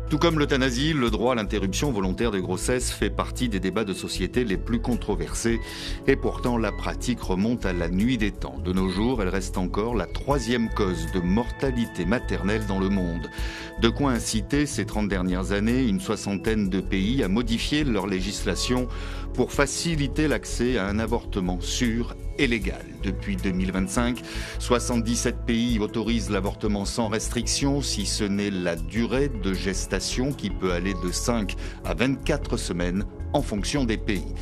Tout comme l'euthanasie, le droit à l'interruption volontaire de grossesse fait partie des débats de société les plus controversés. Et pourtant, la pratique remonte à la nuit des temps. De nos jours, elle reste encore la 3e cause de mortalité maternelle dans le monde. De quoi inciter, ces 30 dernières années, une 60aine de pays à modifier leur législation pour faciliter l'accès à un avortement sûr et légal. Depuis 2025, 77 pays autorisent l'avortement sans restriction, si ce n'est la durée de gestation qui peut aller de 5 à 24 semaines en fonction des pays.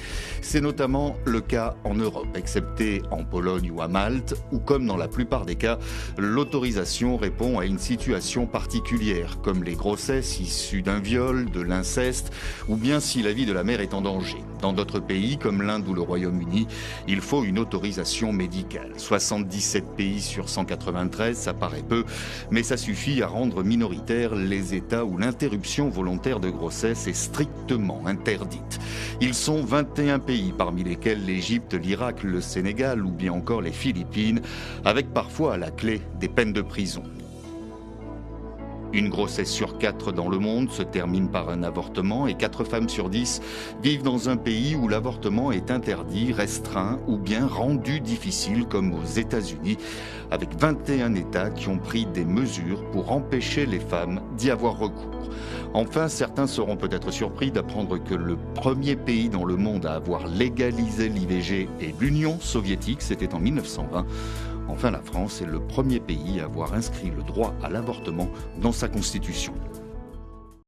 C'est notamment le cas en Europe, excepté en Pologne ou à Malte, où comme dans la plupart des cas, l'autorisation répond à une situation particulière, comme les grossesses issues d'un viol, de l'inceste, ou bien si la vie de la mère est en danger. Dans d'autres pays, comme l'Inde ou le Royaume-Uni, il faut une autorisation médicale. 77 pays sur 193, ça paraît peu, mais ça suffit à rendre minoritaires les États où l'interruption volontaire de grossesse est strictement interdite. Ils sont 21 pays, parmi lesquels l'Égypte, l'Irak, le Sénégal ou bien encore les Philippines, avec parfois à la clé des peines de prison. Une grossesse sur 4 dans le monde se termine par un avortement et 4 femmes sur 10 vivent dans un pays où l'avortement est interdit, restreint ou bien rendu difficile comme aux États-Unis, avec 21 États qui ont pris des mesures pour empêcher les femmes d'y avoir recours. Enfin, certains seront peut-être surpris d'apprendre que le premier pays dans le monde à avoir légalisé l'IVG est l'Union soviétique, c'était en 1920. Enfin, la France est le premier pays à avoir inscrit le droit à l'avortement dans sa constitution.